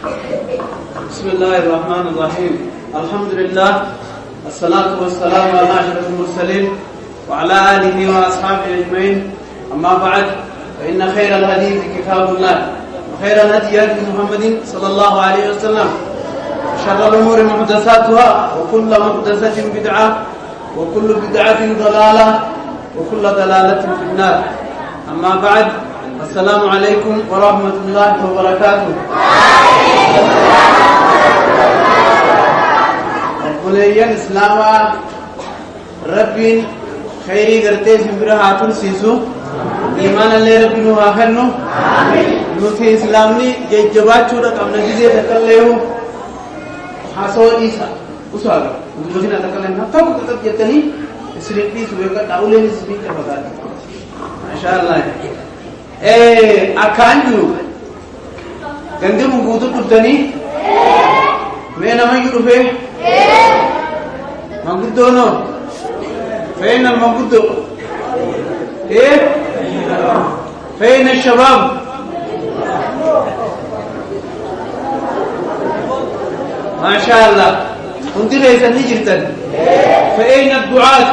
بسم الله الرحمن الرحيم. الحمد لله والصلاة والسلام على أشرف المرسلين وعلى آله وأصحابه أجمعين. أما بعد فإن خير الحديث كتاب الله وخير الهدي هدي محمد صلى الله عليه وسلم وشر الأمور محدثاتها وكل محدثة بدعة وكل بدعة ضلالة وكل ضلالة في النار. أما بعد السلام عليكم ورحمة الله وبركاته. وليا الإسلام ربي خيري قرتي سنبرا هاتون سيسو إيمان اللي ربي نوحاكنو نوتي إسلامني جيجبات شورا قمنا جزي تكاليو حاسو إيسا أسوال ودوشنا تكالينا توقع تتب جتني سريقي سويقا تاولين سبيل تفضل ما شاء الله. أكانجو gandi muguutu dhuftanii mee nama iyyuu dhufe manguddoono فين المنقدو فين الشباب ما شاء الله كنت ليس نجرتا فأين الدعاة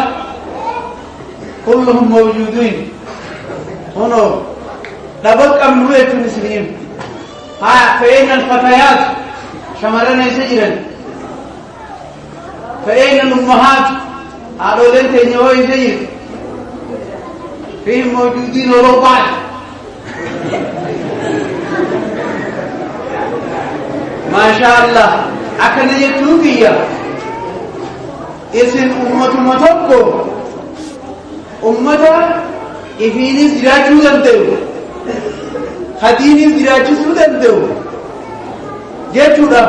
كلهم موجودين هنا لابد أن نويت المسلمين. فأين الفتيات شمرنا سجرا فأين الأمهات هؤلاء تنيوي سجر فيهم موجودين وربع ما شاء الله. أكن يتلوكيا اسم أمة متوكو أمة إفيني زراجو دمتو hadini jiraachisuu danda'u jechuudha.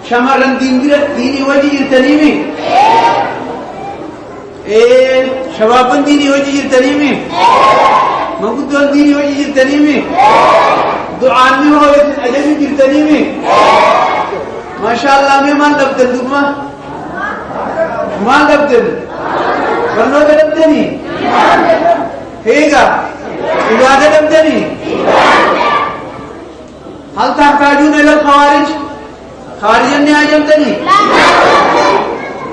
Shamarran diinii wajji jirtaniimi shabaaban diinii wajji jirtaniimi manguddoon diinii wajji jirtaniimi du'aanni hooyatin ajaji jirtaniimi maasha Allah. mee maal dhabdan dugma maal dhabdan barnoota dhabdanii heega إبادة دمتني هل تحتاجون إلى الخوارج؟ خارج النهاية جمتني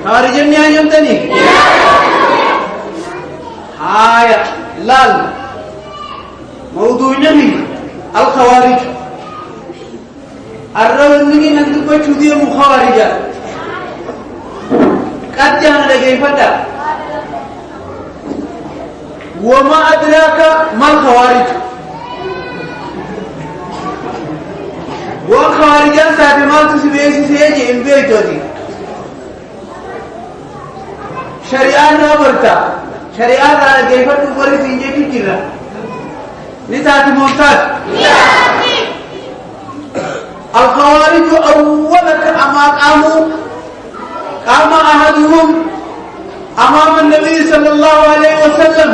خارج النهاية جمتني هايا لال موضوع نبي الخوارج الرجل نجي نكتب شديد مخارجة قد جاءنا لكي فتا وما أدراك ما الخوارج. والخوارجان ساتمات سبيسي سيجي انبيتوتي شريعة نابرتا شريعة على كيفة تفوري سيجي كيرا لتاتي موتات. الخوارج أولا قام أحدهم أمام النبي صلى الله عليه وسلم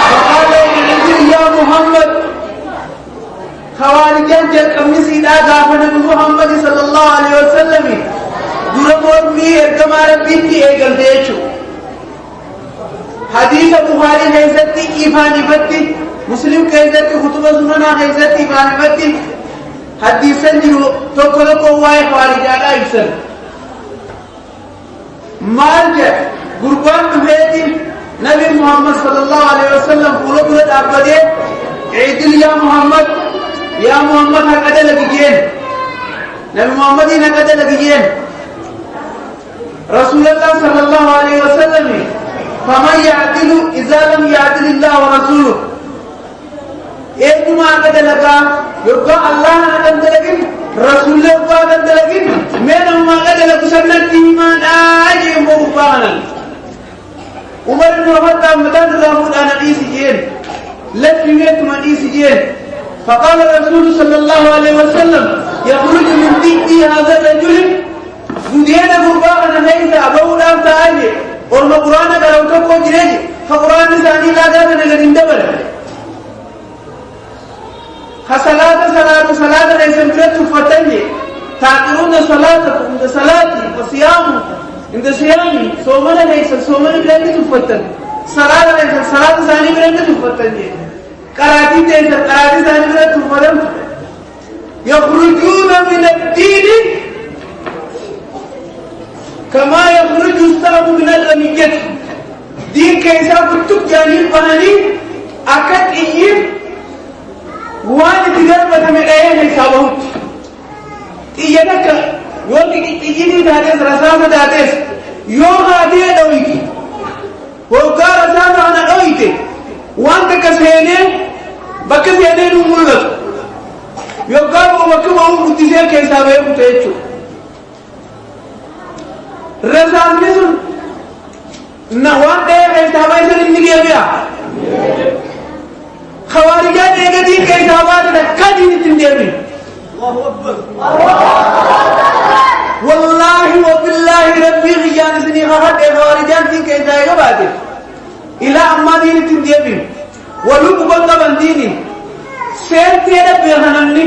فقال يا محمد خوارجان جل قميص إذا قام النبي محمد صلى الله عليه وسلم درمور في إرقام ربي إيقل ديشو حديث بخاري حيثتي إيفاني فتي مسلم كيزتي خطبة سننا حيثتي إيفاني فتي حديثا جلو توقلقوا واي خوارجان آئسن مارجع قربان بيتي نبي محمد صلى الله عليه وسلم قلوب أبدي عيدل يا محمد هكذا لقيين نبي محمد هكذا لقيين رسول الله صلى الله عليه وسلم فمن يعدل إذا لم يعدل الله ورسوله ما هكذا لقى يبقى الله هكذا لقين رسول الله هكذا لقين من ما هكذا لقى سنة إيمان آجي مغفانا عمر بن الخطاب مدان رامود أنا إيسجين لفيت من إيسجين فقال الرسول صلى الله عليه وسلم يخرج من ضيقي هذا الرجل بدينا قربانا ليس أبو رام تعالي ورما قرآن قالوا تقوى جريجي فقرآن ثاني لا دابنا لدين دبر صلاة ليس مكرت فتنجي تعقلون صلاتكم عند صلاتي وصيامكم عند صيامي صومنا ليس صومنا بلانك تفتن صلاة ليس صلاة ثاني بلانك تفتن قراتي ليس قراتي ثاني بلانك تفتن يخرجون من الدين كما يخرج السهم من الرمية دين كيسا كتب جانب بهاني أكد إيم وان تجربة من أيه حسابه إيانك يوم إيجي داتس رسالة داتس يوم هذه دويك وقال رسالة أنا دويك وانت كسيني بكسيني نمولك يقال وكما هو مدسير كيسابه كتيجو رسالة نسون نوان ده حسابه سن نيجي بيا خوارجان اگدی کیساوات نکدی تندیمی الله اکبر والله وبالله ربي غيان سني غهد خوارجان دين كيسايغا باتي الى اما دين تنديمی ولوب بندبن ديني سير تيرا بيهنني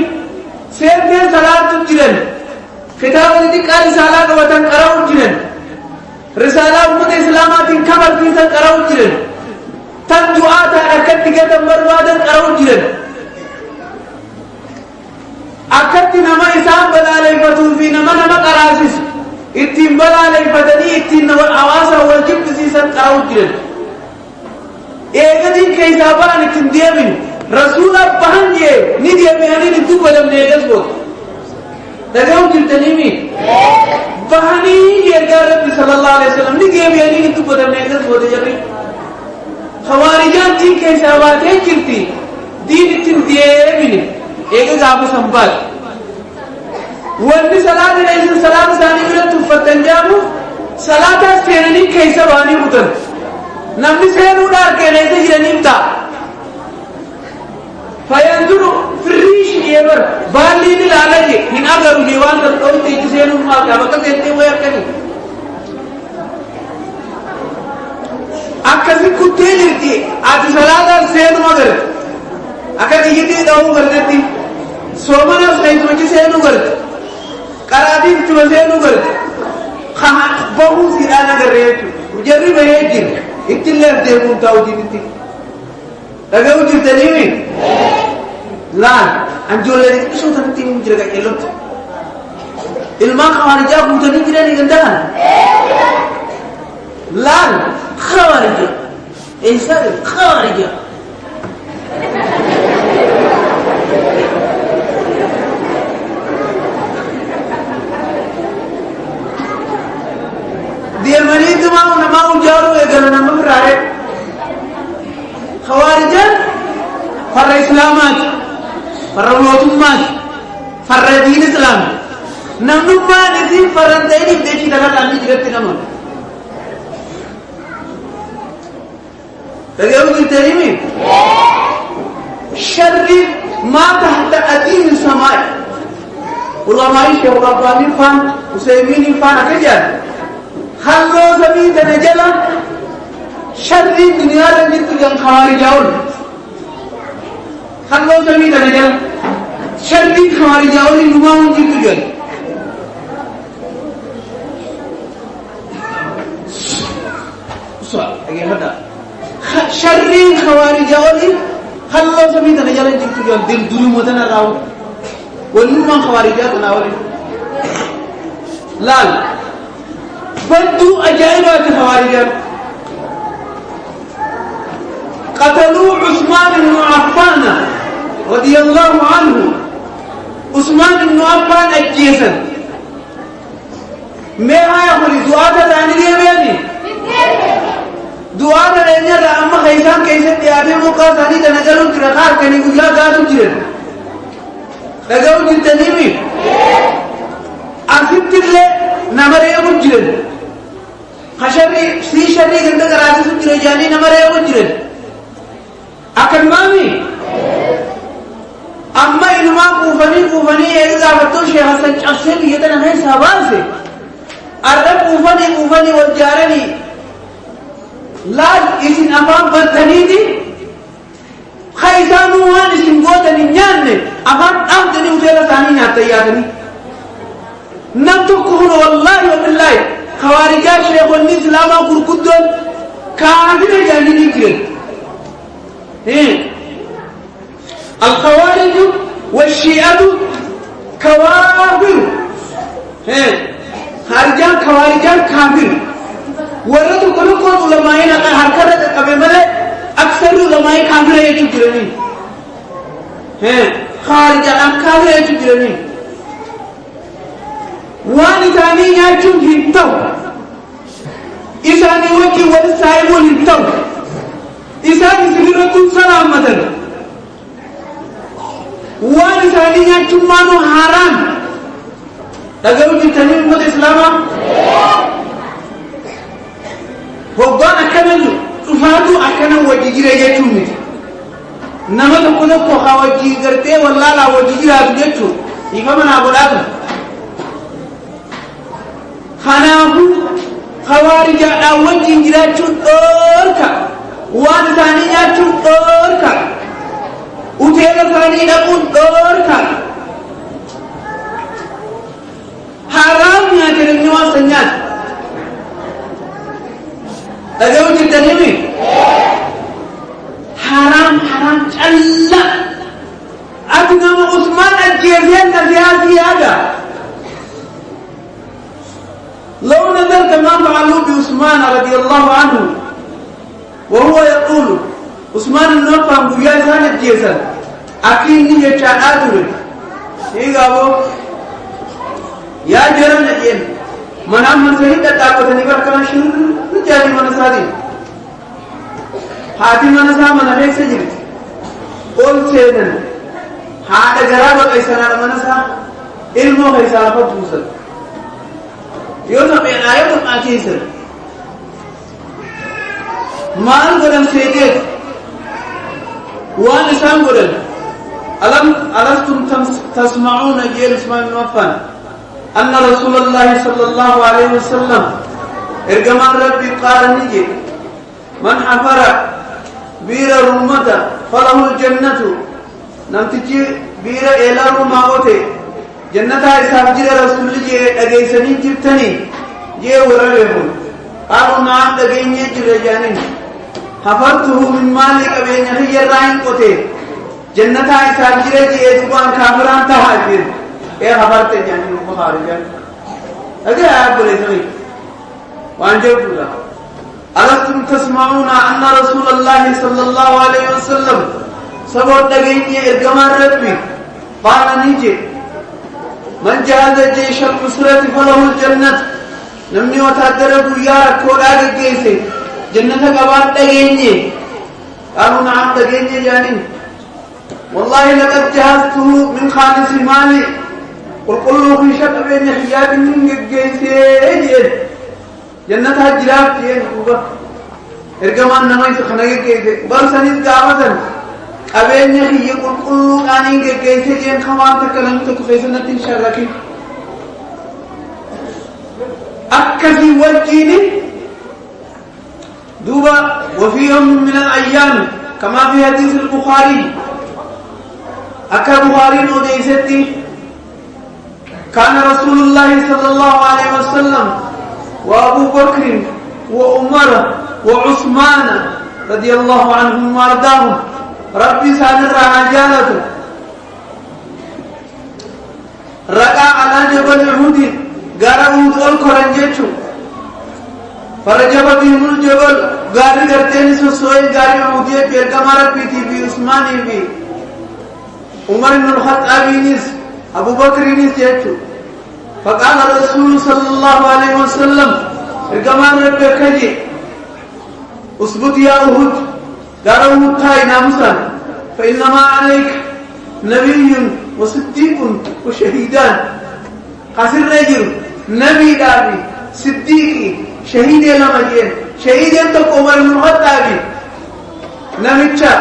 سير تيرا صلاة تجرن خطاب دي قال رسالة وطن قراو جرن رسالة امت اسلامات كبر فيسا قراو جرن تن دعاء أكد تجد مروادا قرأوا جرن أكد نما إسام بلا ليفتو في نما قراسس إتم بلا ليفتني إتم نما الأواسا والجبت سيسا قرأوا جرن إيقدين كيسابان إتم ديامين رسول بحن جي نديامياني نتو بلم نيجس بود دقاو جلتنيمي بحني يرقى رب صلى الله عليه وسلم نديامياني نتو بلم نيجس بود جرين خوارجان دين كيسابات جرتي دين التنديمين ايجا جابو سنبال والني صلاة ليس صلاة ثاني بلا تفتن جابو صلاة سيرني كيساباني بطن نمني سيرو دار كينيسا جرنيم تا فينظر في الريش يبر بالين لالجي من أغرو جيوان تلقوي تيجسينو مالكا بكا سينتي ويركني akkasi kuttee jirti ati salaataan seenuma garte akka xiyyitii dha'uu gartetti soomanas keessumachi seenuu garte qaraatiin ittuma seenuu garte bahuu siidhaan agarree jechuudha jarri bahee jira ittillee deemuun taa'u diinitti dhaga'uu jirtaniimi laan anjoollee xiqqisoo tanatti himu jira qaqqeellotti ilmaan khawaarijaa guutanii jiranii gandahan لان خوارجة إنسان خوارجة دي المريض ما جارو يقولنا مفرارة خوارجة فر إسلامات فر الوطمات فر دين إسلام نمو ما نسيب فرنتين بديكي دلال عمي جرت نمو تقولوا التريمي شر ما تحت أدين السماء والله ما يشيء ورباني فان وسيميني فان أكجال خلو زمين تنجلا شر الدنيا لنجد جن خوارجاون خلو زمين تنجلا شر خوارجاون نماون جد جن سؤال أجي هذا شرين خوارج أولي خلوا سميتنا جلنا جبتوا جل دل دلومتنا راو ولما خوارجاتنا أولي لا بدو أجائبات خوارجات قتلوا عثمان بن عفان رضي الله عنه عثمان بن عفان أجيسا ما يقول دعاء ثاني دي بيني دعاء لنا رأما خيسان كيسان ديابي مقاطعني تنجلون كرخار كني قجا قادم جرن لقاو جلتنيمي أسبت الله نمر يقول جرن خشري سي شري گنده قراسي سجر جاني نمر يقول جرن أكن مامي أما إنما قوفني إذا فتو شيخ حسن چخشل يتنا ہے صحبان سے أردب قوفني والجارني لاج إسن أفام بنتنيدي خيسانو وان إسن قوتني نياني أفام أمتني وزيلا ثاني ناتياتني نمتكهن والله وبالله خوارجا شيخ الإسلام قرقودون كافر جانيني كرن الخوارج والشيعة كوافر خارجان خوارجان كافر ورد كلكم علماء هركرة قبيمة أكثر علماء كافر يجبرني خارجان كافر يجبرني وان ثاني يجون هنتو إساني وجه والسائل هنتو إساني سلركم سلامة وان ثاني يجون مانو حرام تقول جتني أمة إسلاما هبان أكنن تفادو أكنن وجيجيرا يجون نما تقول كو خواجي غرتي والله لا وجيجيرا يجو يفهمن أبولاد خنابو خوارج أوجي جيجيرا توركا وان ثاني يجو توركا وتيل ثاني نقول توركا حرام يا كريم واسنيان تجاوز التنمي حرام الله أتنام عثمان الجيزين نزياتي هذا لو نظرت ما فعلوا بعثمان رضي الله عنه وهو يقول عثمان النوفا بيازان الجيزان أكيني يتعادل إيه قابو يا جرم نجيم من أمن سهيد تاكوتني بركنا شر نجاري من سادين حاتي من سا من أبيك سجل قول سيدنا هذا جرابة قيسنا من سا علمه قيسنا فتوصل يوم بين آيات الأكيسر مال قدم سيدت وان إسلام قدم ألستم تسمعون جيل اسمه المفان أن رسول الله صلى الله عليه وسلم إرجمان ربي قال نجي من حفر بير رمته فله الجنة نمتجي بير إلى رماوته جنة إسحاق جل رسول جي أجيسني جبتني جي ورلهم قالوا نعم دقيني جرجانين حفرته من مالك بين هي الرائن قته جنة إسحاق جل جي أدوان كافران تهاجر إيه حفرت جانين خارجان أجي أقول إسمعي وأنجب الله ألستم تسمعون أن رسول الله صلى الله عليه وسلم سبب دقيني إرجمان ربي قال نيجي من جهز جيش النصرة فله الجنة نمني وتعدرب يارك ولاك جيسي جنة قبات دقيني قالوا نعم دقيني جانين والله لقد جهزته من خالص مالي وقل له في شك بين حجاب من جيسي جنة هجرات ينقوبة إرجمان نمائي سخنائي جيسي برسانيت قامتا أبين يخي يقول كل آنين جيسي جين خمان تكلم تكفيسنة شركي أكثي والجيني دوبا وفي يوم من الأيام كما في حديث البخاري أكا بخاري وديستي كان رسول الله صلى الله عليه وسلم وأبو بكر وعمر وعثمان رضي الله عنهم وارضاهم ربي سادر رجالته رقع على جبل أحد غاروا دول كرنجچو فرجب بهم الجبل غاري करते सोए गाड़ी उठे पैर का मारा पीती भी उस्मान भी उमर इब्न अल-खत्ताब निस अबू बकर निस जेचो فقال الرسول صلى الله عليه وسلم كمان ربكجي اثبت يا أحد قالوا متاي نامسا فإنما عليك نبي وصديق وشهيدان قصر رجل نبي داري صديقي شهيد لما جين شهيد انتو عمر بن الخطاب نمتشا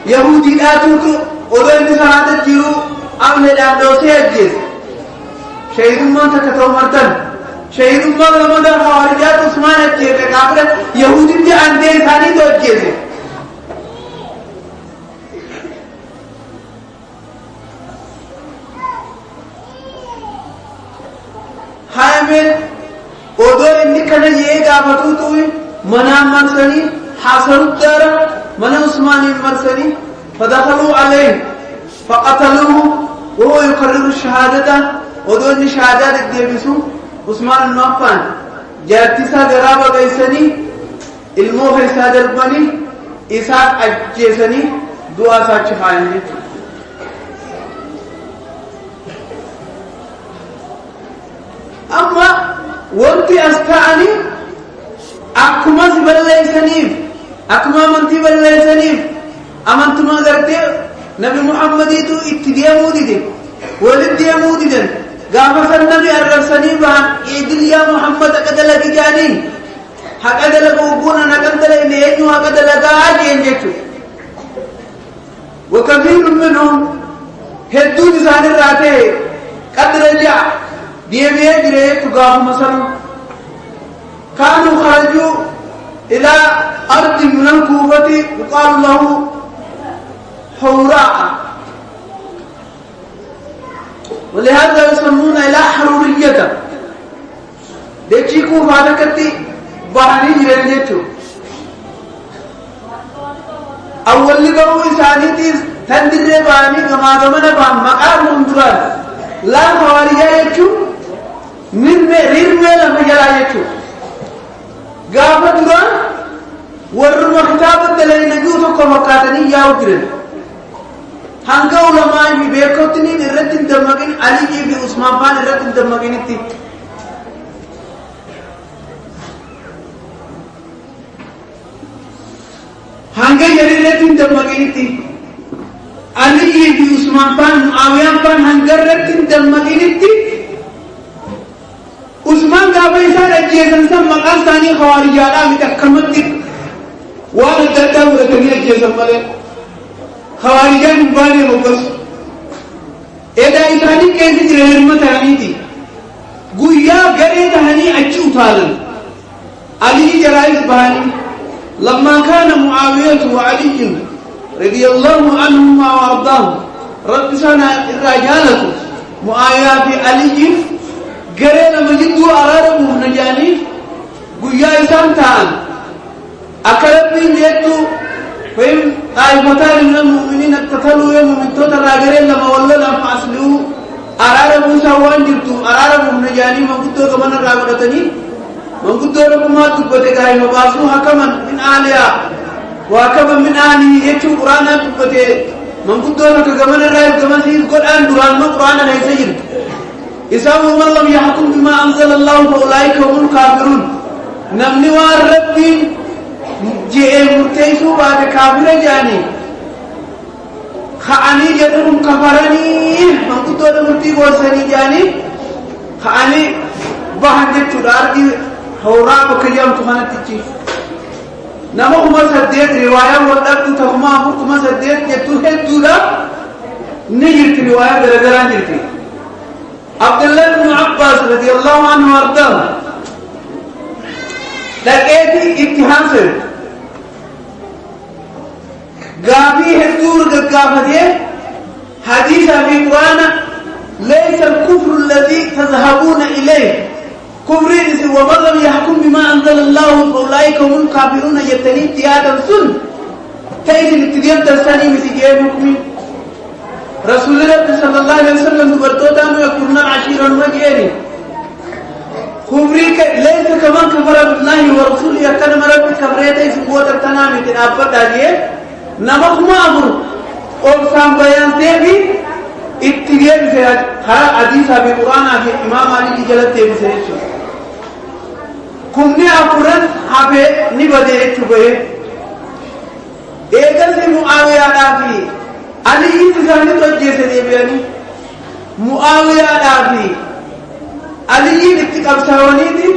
يهودي آتوتو ودو انتسانات الجيرو عمل الأندوسي الجيز شهيد من تكتو مرتن شهيد من لمدى خوارجات عثمان الجيز كافر يهودي دي اندي ثاني دو الجيز حامل ودو اني كان ييغا فتوتوي منا مرسني حاصل الدار من عثمان المرسني فدخلوا عليه فقتلوه وهو يقرر الشهادة ودون شهادات الديبسو عثمان بن عفان جاتسا قرابة قيسني الموخ إساد البني إساد أجيسني دعا ساد شفاين أما وانتي أستعني أكما سبليسنيف أكما منتي بليسنيف أمنتما قرتي نبي محمد يتو اتديا مودي ولدي مودي قام النبي الرسني بان إيدل يا محمد أكدلك جانين هكذا وقونا نكدل إنه هكذا آجين جيتو وكثير منهم هدو لسان الراتي قد رجع ديبيه جريه تقام مثلا كانوا خرجوا إلى أرض من الكوفة يقال له حوراء ولهذا يسمون إلى حرورية ديكي كوفة كتي بحري جريتو أول لقوا إسانيتيس تندري باني كما كمنا بان مقام مندران لا خوارجا يتو من ريرمي لما جلا يتو قافة دران ورمى كتاب الدلائل نجوتو كمكاتني ياودرن هنگا علماء بيكوتني الرتين دمغين علي بن عثمان فان الرتين دمغين تي هنگا الرتين دمغين تي علي بن عثمان فان معاوية فان هنگا الرتين دمغين تي عثمان قابل إسان أجيسن سم مقال ثاني خوارجانا متكمت وانا الدرداء ورتني أجيسن ملك خوارجان مباني مقص إذا إساني كيسي جرهرمة ثاني دي قويا قريت هني أجي أطالا علي جرائز باني لما كان معاوية وعلي رضي الله عنهما وارضاهم رب سنة الرجالة معاوية في علي قرينا مجدو أراربه نجاني قويا إسان تان أكلبين جيتو فهم طائفتان من المؤمنين اقتتلوا يوم من توتر راجرين لما ولنا فأصلوا أراربه سوان جبتو أراربه نجاني من قدو كمان الرابطتني من قدو ربما تبتك هاي مباسو حكما من آليا وحكما من آلي يتو قرانا تبتك من قدو ربما كمان الرابط كمان سيد قرآن دران ما قرانا ليسير إسام من لم يحكم بما أنزل الله فأولئك هم الكافرون نمني والربين جئ مرتيسو بعد كافر جاني خاني جدهم كفرني من قدود مرتي قوسني جاني خاني بحجة تدار دي حوراء وكيام تخانة تجي نما هما سديت رواية ودرت تهما هما سديت يتوهد دولا نجرت رواية درجران جرتي عبد الله بن عباس رضي الله عنه وارضاه لقيتي اتهام سر قافي هدور قافته حديث في القرآن ليس الكفر الذي تذهبون إليه كفر ومن لم يحكم بما أنزل الله فأولئك هم الكافرون يتني اتيادا سن تأتي الاتياد ترساني مسيجين حكمي رسول الله صلى الله عليه وسلم برتوتان ويكوننا عشيرا وجيري كفرك ليس كمان كفر بالله ورسوله يكن مرب كفرته سبوت التنامي تنافت عليه نمخ ما أمر أقسام بيان تبي اتجاه في خلا حديث أبي قرآن أبي إمام علي جلت تبي سيرشو كمني أقولن أبي نبدأ تبيه إذا سمعاوي أبي علي تزاني توجه سيبياني معاوية أبي علي اتقاب سوانيتي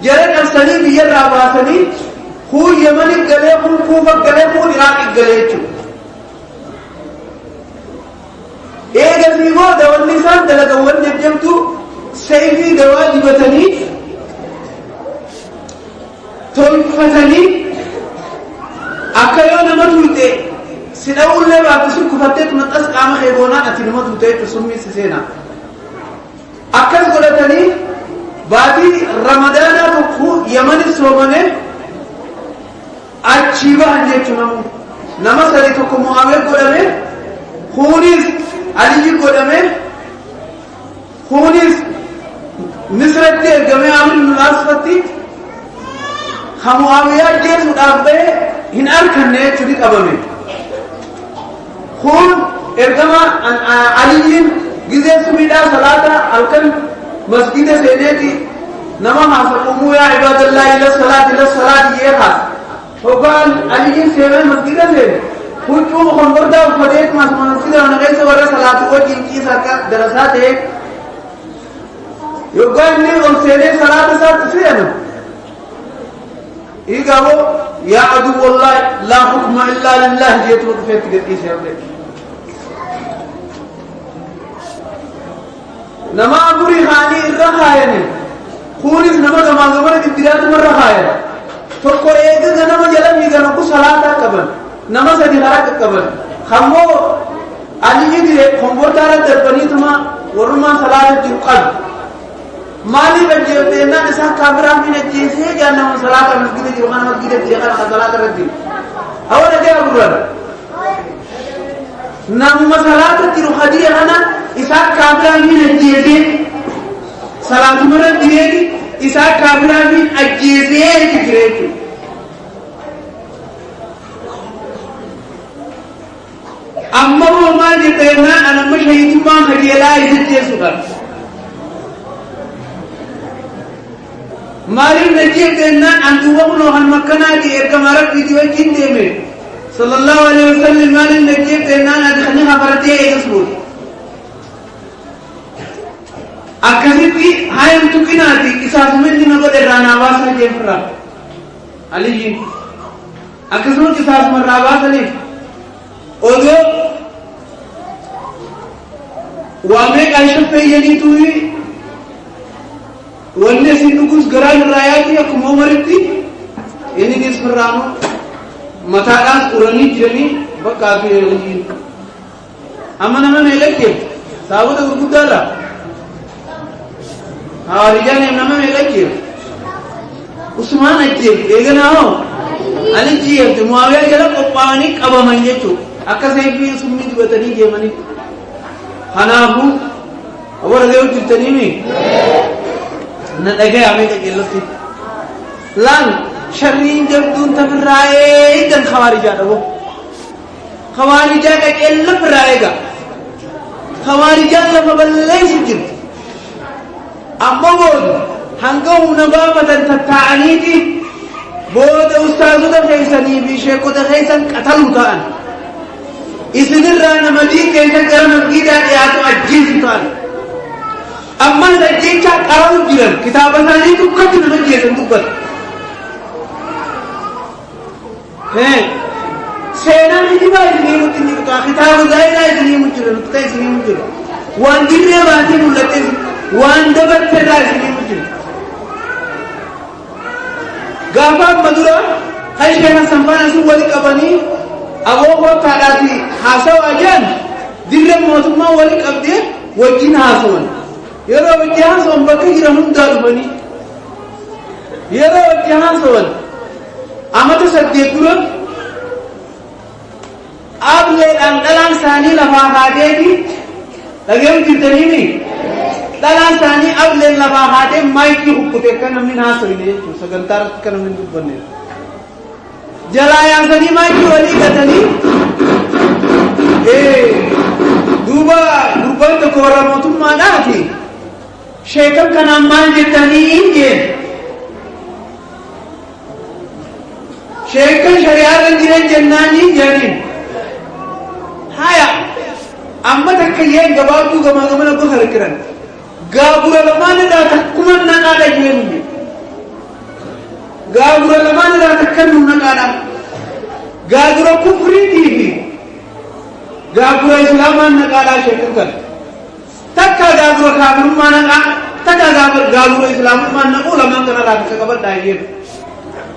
جرد أفساني بيار راباساني هو يمن القلي هو كوفة القلي هو عراق القلي إيه قسيمو دوال نسان دلقوان نجمتو سيفي دوال جبتني تلفتني أكيون مدوته سنقول لي بعد سوق فتت متأس قام خيبونا أتني مدوته تسمي سسينا أكل قلتني بعدي رمضان بكو يمن السومنة أجيبه هنجتنا نما سريتكم معاوية قلنا خونيس علي قدمه خونس نسرت ارجمه عامل مناسبتي خموامية جيل مدابه هن أركنه تدي قبله خون ارجما علي جزء سميدا صلاة أركن مسجد سيدتي نما حسبوا يا عباد الله إلى الصلاة يخاف وقال علي سيد مسجد سيد كنتم خمردا وفديت ما مسجد أنا جالس ورا صلاة وجين كي سكر دراسات يقال لي أن سيد صلاة سات سيد إيجابو يا عدو الله لا حكم إلا لله جيت وقفت قديس يا ابني نما أبوري خاني الرخايني خونس نما جماعة الديات مرخايا تقول إيه ده نما جلهم يجانا كو صلاة كبر نما سدي خارج كبر خمو علي يدي خمبور دارا دربني تما ورما صلاة القلب مالي بجيبنا نسا كابرا من الجيسي جانا من صلاة المسجد جوانا مسجد جيغانا صلاة الرجل أولا جاء أبورا نما صلاة الرخدية أنا إسا كابرا من الجيسي صلاة مرد ديالي إسا كابرا من الجيسي جيريتو أما هو ما جتنا أنا مش هيتما خديلا يجيسو كار مالي نجيب دينا أن توقنوا هالمكانا دي إركمارك فيديو جين ديمي صلى الله عليه وسلم مالي نجيب دينا أدخلني خبرتي يسبوت أكثر هاي متوقناتي إساس من دي نقول إرانا واسنا جيفرا علي جين أكثر إساس من راباسني أولو وامي كايشف يلي توي wanne sindukus garan rayati akuma maritti ini dis perramo matadan urani jeni bakati yeli amana mana eleke sabuda urgudala harijane nama eleke usman ajje eganao ali jiye muawiya jala kopani qaba manjechu akasai fi summi dubatani jemani hanabu awara dew tiltanimi ندعي عميد الجلسي لان شرين جبدون تفرائي جن خوارجا دو خوارجا كجل فرائيغا خوارجا لفبلي سجن أما بود هنگو نبابة تتعنيتي بود أستاذو دا خيساني بيشيكو دا خيسان قتلو تان إسنر رانا مدين كيسا كرم الجيدا ياتو أجيز تان أما سجيكا قرأوا جيران كتابة ثاني تبقى نمجيسا تبقى سينا نجيبا إذنين مجيسا كتابة زائرة إذنين مجيسا نكتا إذنين مجيسا وان جيرنا باتي ملتين وان دبت فرا إذنين مجيسا غابا مدورا خيشنا سنفانا سوالي قباني أبوه تعالاتي حاسوا أجان دير موتما والي قبدي وجين حاسوان يرى وجهان سوى بكير هم داربني يرى وجهان سوى أما تصدقون أبل الأنقلان ثاني لفاقاتي لقيم جدنيني دلان ثاني أبل لفاقاتي مايكي حقوتي كان من حاصلين سغنطار كان من دبني جلايا ثاني مايكي ولي قتني دوبا تكورا موتم ما داتي شيكم كان أمان جتاني إنجي شيكم شريعة رنجرين جناني جانين هايا أما تكيين قبابو قما نقو خركران قابورا لمان دا تكمان نقادا جيني قابورا لمان دا تكنو نقادا قابورا كفري ديبي قابورا إسلامان نقادا شيكم كان تكا قابورا كافر ما نقا تكا قابورا إسلام ما نقول ما كان راك كبر داير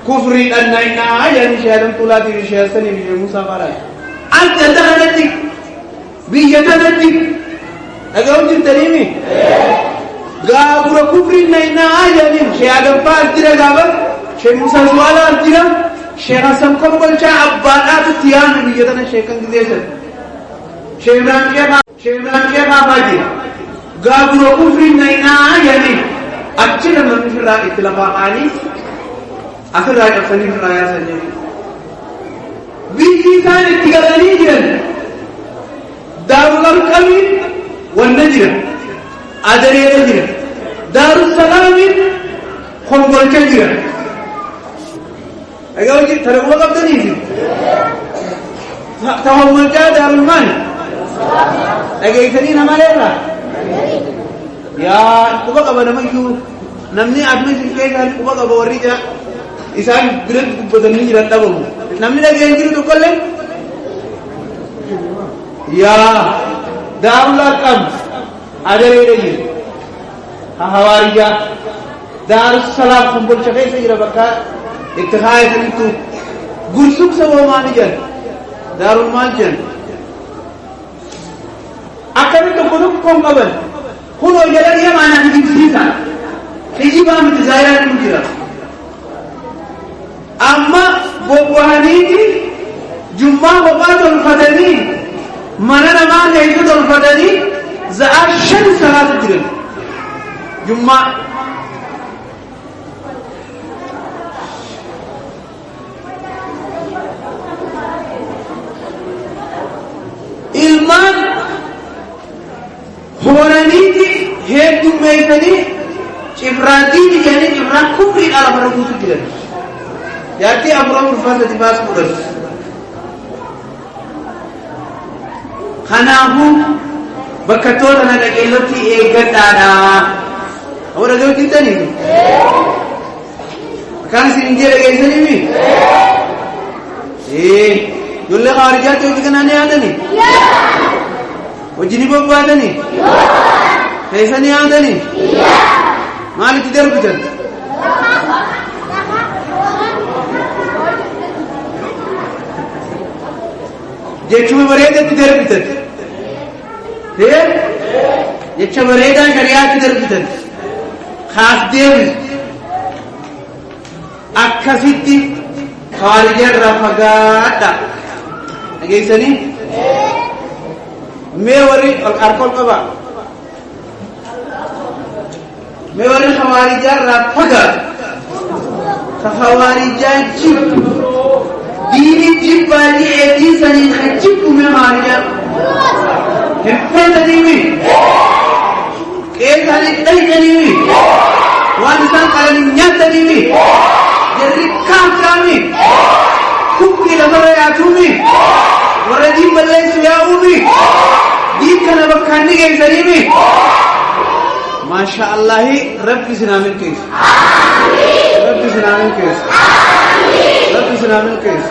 كفري أننا يعني شهادة طلاتي شهادة سني موسى فارا أنت دهنتك بيجتنتك أقول جنتني قابورا كفري أننا يعني شهادة فار ترى قابر شيء موسى سوالا ترى شيء قسم كم بلشة أبادات تيان بيجتنا شيء كان كذا شيء برانجة شيمان كيف أبادي قابلوا كفر نينا يعني أكثر من في الرأي إطلاقاني أكثر رأي أفسني في الرأي أسني بيجي كان اتقالني جن دار القلب والنجر أدري النجر دار السلام خمر الكجر أقول لك ترى هو قبضني تهم الجاد دار المال أجيتني نما ليلا يا كوبا كبر ما يجو نمني أدمي سكيت هل كوبا كبر وريجا إسان بلد بدني جرات تابو نمني لقي ينجري تقولين يا دارلا كم أجري رجيم هواريجا دار السلام خمبل شقي سيرا بكا اتخاذ تنتو غرسوك سوى مانجن دار المانجن أكمل تقولون كم قبل هو يجري يا مانا نجيب سيسا نجيب هم تزايران نجيرا أما بوهانيتي جمعة وقات الفدني مننا ما نجد الفدني زار شن صلاة الجرم جمعة ilman horaniiti heddummeessanii cifraatiin jedhanii cifraan kufriidhaan afara guutuu jiran yaatti afura ulfaatati baas fudhatu kanaafuu bakka toota na dhaqeellatti eeggadhaadha awwa dhagayutti hittaniifi akkaan isin hin jee dhageessaniifi يقول خارجات يوجد كنا نيادني وجني بابادني كيسا نيادني مالك تدير بجد جيشو بريدة تدير بجد جيشو بريدة شريعة تدير بجد خاص دير أكسيتي خارج الرفقات أجيسني ميوري الأرقام كبا ميوري خوارج الرفقات خوارج جيب دين جيب بالي أجيسني خجيب ميوري هم تديمي كيف هذه تديمي وانسان قال نيات تديمي جري كام كامي كوكي لمرة ياتومي وردي ملأ سياومي دي كنا بكاني جايزانيمي ما شاء الله ربي سنامن كيس ربي سنامن كيس ربي سنامن كيس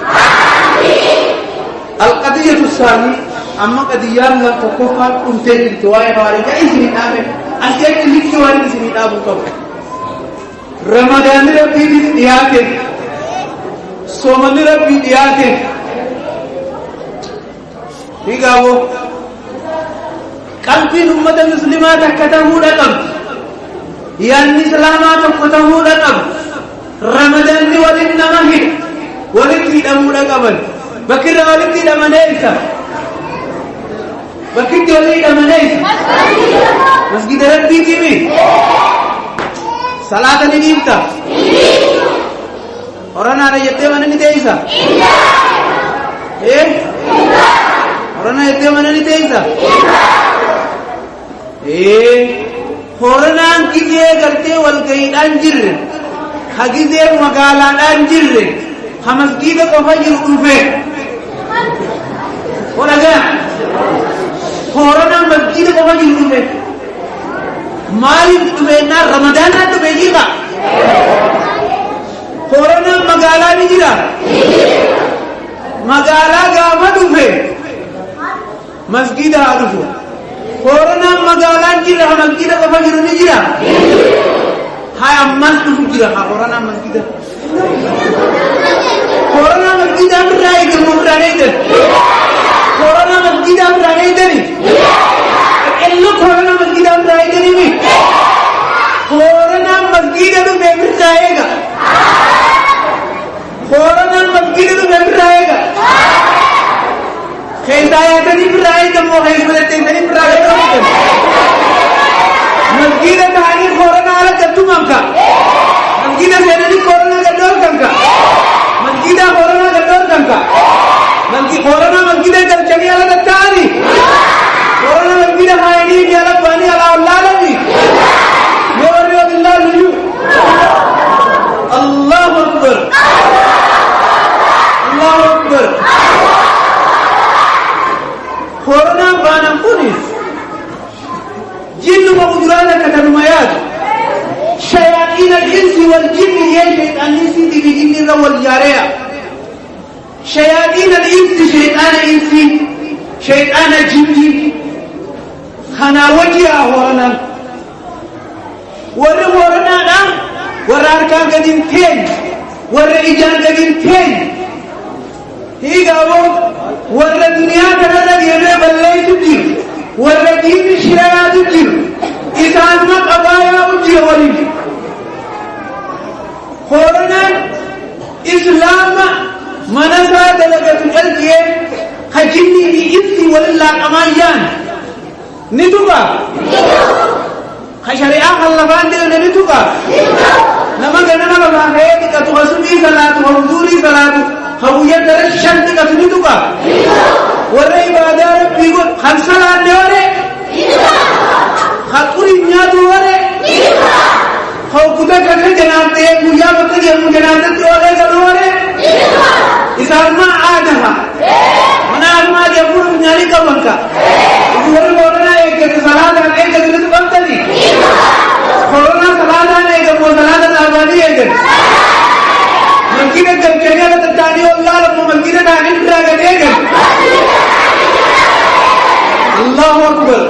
القضية الثانية أما قضية لا تكفى كنت التواي بارك إسمي نامن أشياء اللي تواري إسمي نامن كفى رمضان ربي دياته सोमन रब्बी दिया थे ठीक है वो कल की उम्मत मुस्लिमा तक खत्म रकम यानी सलामा तक खत्म रकम रमजान दी वलिन नमहि वलिकी दम रकम बकरा वलिकी दम नैसा बकरी वलिकी दम नैसा मस्जिद रब्बी की भी सलात नहीं नीमता orang ada yaitu mana ni teisa? Orang ada yaitu mana ni teisa? Orang kita kerja wal kain anjir, kita magalan anjir, hamas kita kafajir ufe. Orang apa? Orang masjid kafajir ufe. Mari ufe na Ramadan na tu bejiga. Corona magala ni jira magala gama dufe masjid adufu corona magala jira masjid ka fajr ni jira hay ammas dufu jira ha corona masjid amrai ke mumrane de corona masjid amrai de ni ello corona masjid amrai de ni corona masjid adu bemir jayega corona masjid itu benar ya? Kaya saya tadi berai kamu harus berarti tadi berai. كورونا بانا كونيس جن وقدرانا كتنميات شياطين الإنس والجن يجب أن يسيدي بجن والجارية شياطين الإنس شيطان إنسي شيطان جني خنا وجه أهوانا ورنا نام وراركان قديم تين ورئيجان قديم تين هي قابو والدنيا كذا دينا بالله تجيب والدين شراء تجيب إنسان ما قضايا وجه ولي كورونا إسلام منسى دلقة القلب خجني بإنسي ولله أمايان نتوبا خشريعة خلفان دلنا نتوبا نما قلنا ما خيرك تغسلي صلاة وحضوري صلاة خوية درش شنتك تنتوبا ورأي بعد ربي يقول خمسة لان وري خطوري نياتو وري خو كده كده جنابته كويا بكر يوم جنابته وري كده وري إسحاق ما عادها منا ما يقول نيالي كمانكا يقول كورونا एक सलाद है एक दिन तो बनता नहीं कोरोना सलाद है एक वो सलाद आबादी है मस्जिद जब चलेगा तो तानी अल्लाह रब मस्जिद डाली फिरा करेगा अल्लाह अकबर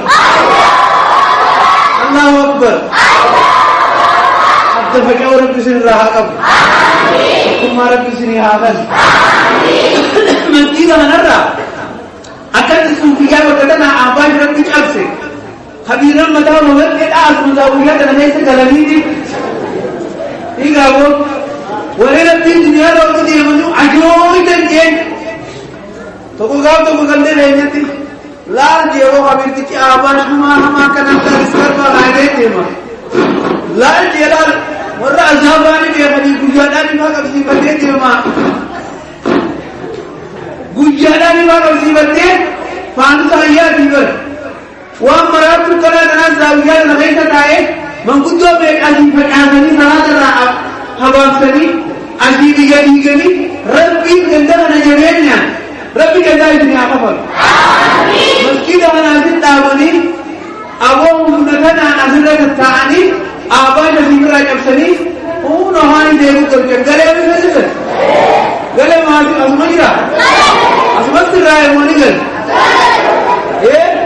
अल्लाह अकबर अब तो फजर किसी रहा कब तुम्हारा किसी नहीं हागल मस्जिद हनरा अकल सूफिया वगैरह ना आवाज रखी चल से खबीरा मदा होवे के आस मुदाविया करने से गलती थी ठीक है वो वरे रब्बी दुनिया रो के दिए मनु अजो इधर के तो को गाव तो गंदे रहने थी लाल जेरो खबीर की आवाज हम करना कर सर पर आ गए थे मां लाल जेरा वरा अजाबानी के मनी गुजारा नहीं मा कभी बंदे थे मां गुजारा नहीं मा कभी बंदे फांसा दिवर وأمرات كلا ناس زاوية لغاية تاعي من كنت بيك أجيب فكانني نهار هبام سني أجيب يجيني ربي عندنا نجمعنا ربي كذا الدنيا كفر مسجد أنا أزيد تابني أبوه نكنا أزيد تاني أبا نسيب راجع سني هو نهاني ديرو كذا قال يا بني نزل قال ما أسمعيرا أسمعت الرأي مانيقل إيه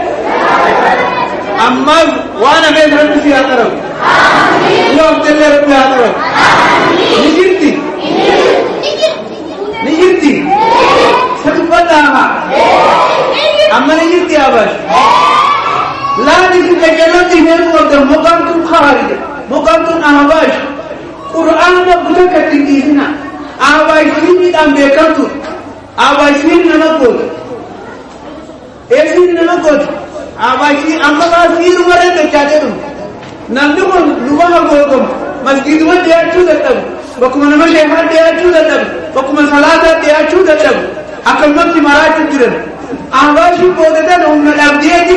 أما وأنا بين ربي في أطراف يوم تلي ربي أطراف نجرتي ستبدأها أما نجرتي أباش لا نجرتي كجلتي من قدر مقامتم خارج مقامتم أهباش قرآن بطاقة تنجيزنا أهباش سيني دام بيكالتو أهباش سيني نمكود إيه سيني نمكود आवाज़ी अम्मावासी रुमारे तो क्या करूं नंदू को रुमाहा गोगम मस्जिद में दिया चुदा तब बकुमन में शेहर दिया चुदा तब बकुमन सलाता दिया चुदा तब अकल में तुम्हारा चुदरन आवाज़ी बोलता ना उन लग दिए जी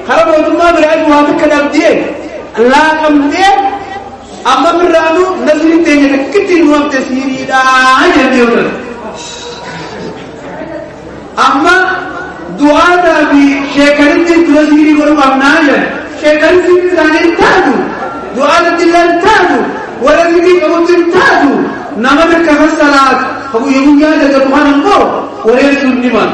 हर बोलूँगा मेरा वहाँ पे कदम दिए अल्लाह कम दे अम्मा मिरानु नज़री तेज़ है कितनी रुआब तस्वीरी दा जल्दी उधर अम्मा दुआ दाबी शेखरिती तुलसीरी को अपनाया शेखरिती जाने तादू दुआ दिल्लाह तादू वरदी कबूतर तादू नमक कहस सलात अब ये मुझे जब तुम्हारा को वरे सुन्नी मान